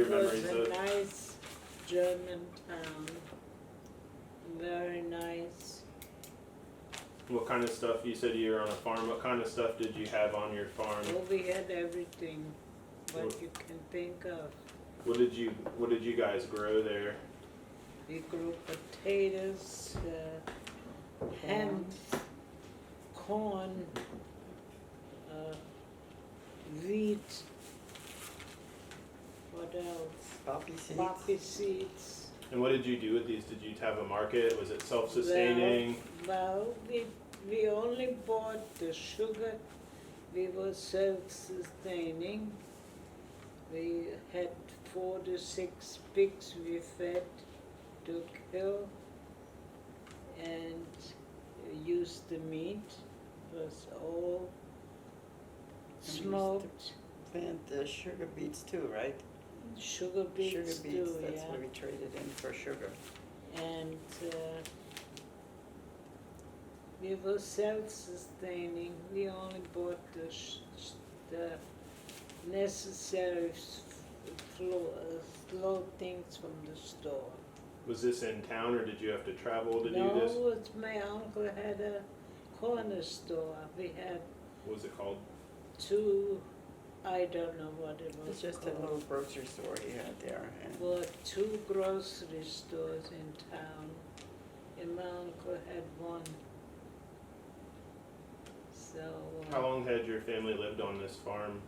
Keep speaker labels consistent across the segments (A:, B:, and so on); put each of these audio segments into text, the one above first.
A: memories
B: It
A: of?
B: was a nice German town, very nice.
A: What kind of stuff? You said you were on a farm. What kind of stuff did you have on your farm?
B: Oh, we had everything, what
A: What-
B: you can think of.
A: What did you guys grow there?
B: We grew potatoes, hemp, corn, wheat, what else?
C: Poppy seeds.
B: Poppy seeds.
A: And what did you do with these? Did you have a market? Was it self-sustaining?
B: Well, we only bought the sugar. We were self-sustaining. We had 4 to 6 pigs we fed to kill and used the meat. It was all
C: And we used to
B: smoked.
C: Plant sugar beets too, right?
B: Sugar beets
C: Sugar beets,
B: too,
C: that's
B: yeah.
C: what we traded in for sugar.
B: And we were self-sustaining. We only bought the necessary slow things from the store.
A: Was this in town, or did you have to travel to
B: No,
A: do this?
B: it's my uncle had a corner store. We had
A: What was it called?
B: 2, I don't know what it was
C: It's just a
B: called.
C: little grocery store he had there. And
B: Well, 2 grocery stores in town, and my uncle had one. So
A: How long had your family lived on this farm?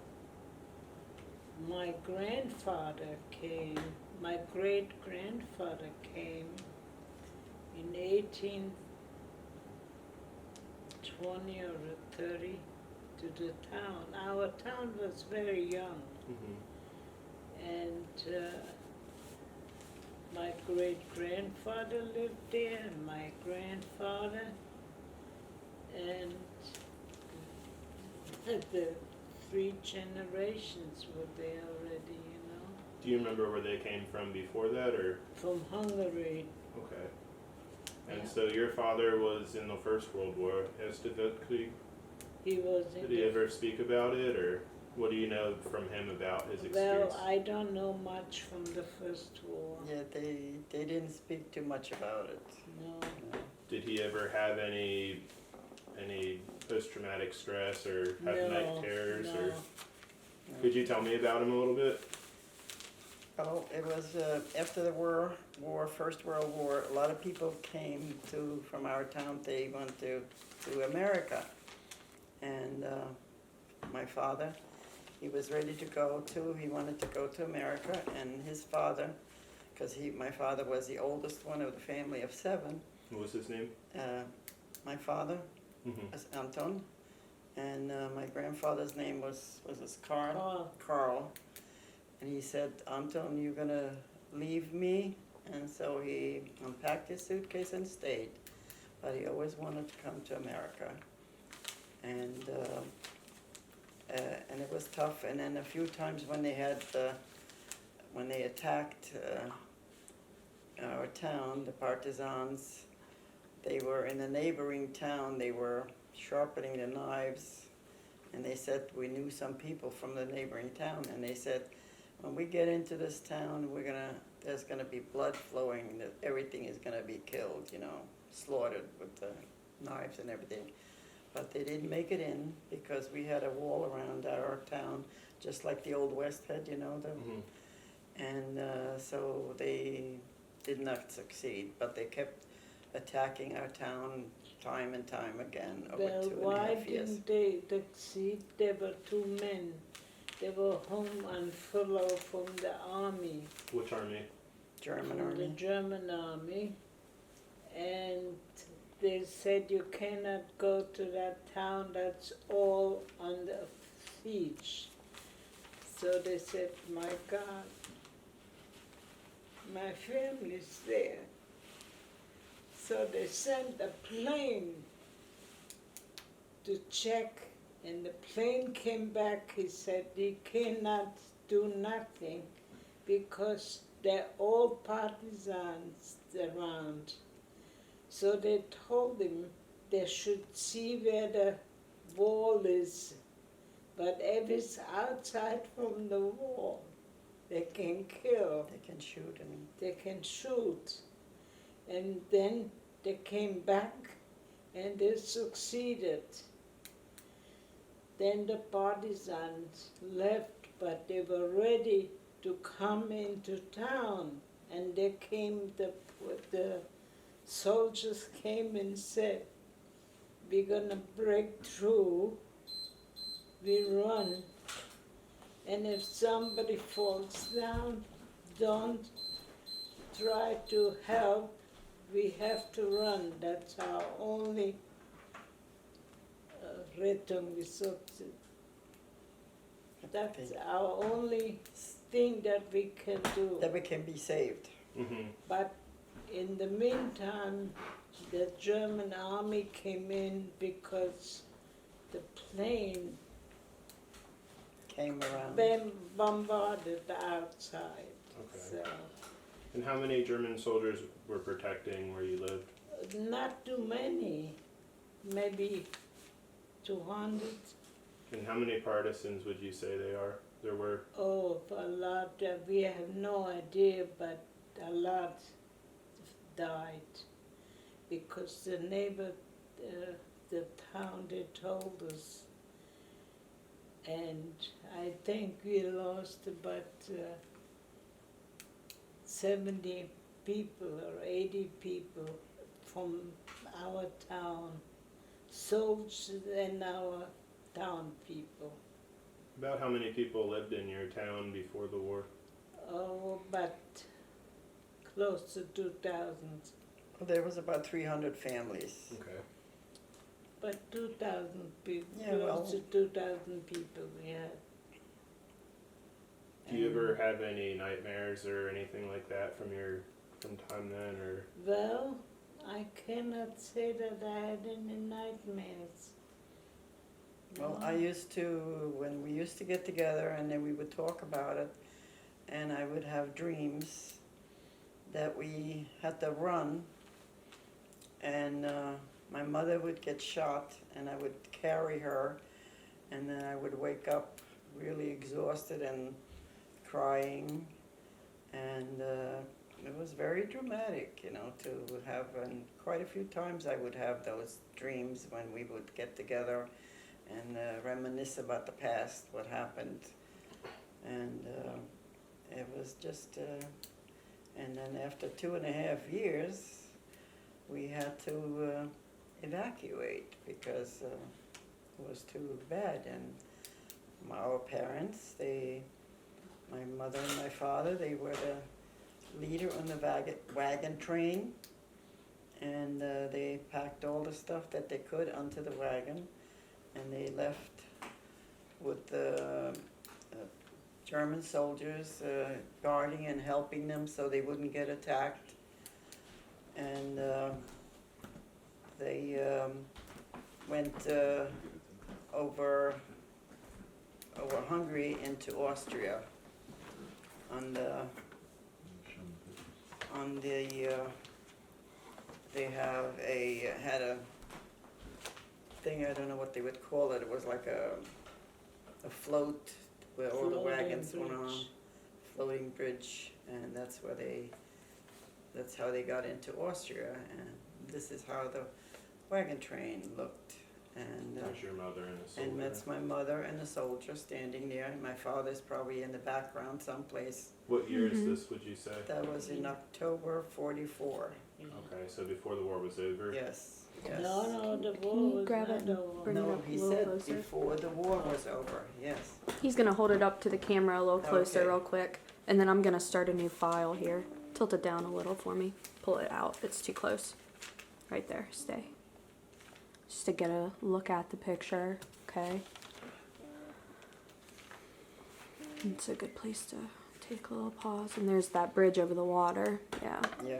B: my grandfather came, my great-grandfather came in 1820 or 30 to the town. Our town was very young, and my great-grandfather lived there, and my grandfather, and the 3 generations were there already,
A: Do you remember where they came from before that, or?
B: from Hungary.
A: Okay. And
B: Yeah.
A: so your father was in the First World War.
B: He was in
A: Did he ever speak about it, or what do you know from him about his experience?
B: Well, I don't know much from the First War.
C: yeah, they didn't speak too much about it.
B: No.
C: No.
A: Did he ever have any post-traumatic stress or have night terrors?
B: No.
A: Or could you tell me about him a little bit?
C: Oh, it was after the First World War. A lot of people came from our town. They went to America, and my father, he was ready to go too. He wanted to go to America, and his father, because my father was the oldest one of the family of 7.
A: What was his name?
C: My father
A: Mm-hmm.
C: was Anton, and my grandfather's name was this Carl.
B: Carl.
C: Carl. And he said, Anton, you're gonna leave me? And so he unpacked his suitcase and stayed. But he always wanted to come to America. And it was tough. And then a few times when they attacked our town, the partisans, they were in a neighboring town, they were sharpening the knives. And they said, we knew some people from the neighboring town, and they said, when we get into this town, there's gonna be blood flowing, that everything is gonna be killed, slaughtered with the knives and everything. But they didn't make it in because we had a wall around our town, just like the Old West had,
A: Mm-hmm.
C: and so they did not succeed, but they kept attacking our town time and time again over
B: Well,
C: 2.5
B: why
C: years.
B: didn't they succeed? There were 2 men. They were home on furlough from the army,
A: Which army?
C: German
B: from the
C: army.
B: German army, and they said you cannot go to that town, that's all under siege. So they said, my God, my family's there. So they sent a plane to check, and the plane came back. He said he cannot do nothing because they're all partisans around. So they told him they should see where the wall is, but if it's outside from the wall, they can kill,
C: They can shoot and
B: they can shoot. And then they came back and they succeeded. Then the partisans left, but they were ready to come into town. And they came, the soldiers came and said, we're gonna break through, we run. And if somebody falls down, don't try to help, we have to run. That's our only return resources. That's our only thing that we can do.
C: that we can be saved.
A: Mm-hmm.
B: But in the meantime, the German army came in because the plane
C: Came around.
B: bombarded the outside.
A: Okay.
B: So,
A: And how many German soldiers were protecting where you lived?
B: not too many, maybe 200.
A: And how many partisans would you say there were?
B: Oh, a lot. We have no idea, but a lot died because the neighbor, the town, they told us, and I think we lost about 70 people or 80 people from our town, soldiers and our town people.
A: About how many people lived in your town before the war?
B: Oh, but close to 2,000.
C: Well, there was about 300 families.
A: Okay.
B: But 2,000 people,
C: Yeah, well-
B: close to 2,000 people we had.
A: Do you ever have any nightmares or anything like that from time then, or?
B: Well, I cannot say that I had any nightmares.
C: Well,
B: No.
C: I used to, when we used to get together and then we would talk about it, and I would have dreams that we had to run, and my mother would get shot, and I would carry her, and then I would wake up really exhausted and crying, and it was very dramatic, you know, to have, and quite a few times I would have those dreams when we would get together and reminisce about the past, what happened, and it was just, and then after 2.5 years, we had to evacuate because it was too bad, and our parents, my mother and my father, they were the leader on the wagon train, and they packed all the stuff that they could onto the wagon, and they left with the German soldiers guarding and helping them so they wouldn't get attacked. And they went over Hungary into Austria on the they had a thing, I don't know what they would call it. It was like a float where all the
B: Floating
C: wagons went on,
B: bridge.
C: floating bridge, and that's how they got into Austria. And this is how the wagon train looked. And
A: There's your mother and a soldier.
C: and that's my mother and a soldier standing there. And my father's probably in the background someplace.
A: What year is this, would you say?
C: That was in October '44.
A: Okay, so before the war was over?
C: Yes, yes.
B: No, the
D: Can
B: war
D: you
B: was
D: grab
B: not
D: it and
B: over.
D: bring it
C: No,
D: up
C: he
D: a little
C: said
D: closer?
C: before the war was over, yes.
D: He's gonna hold it up to the camera a little closer
C: Okay.
D: real quick, and then I'm gonna start a new file here. Tilt it down a little for me. Pull it out. It's too close. Right there. Stay. Just to get a look at the picture, okay? It's a good place to take a little pause. And there's that bridge over the water. Yeah.
C: Yeah.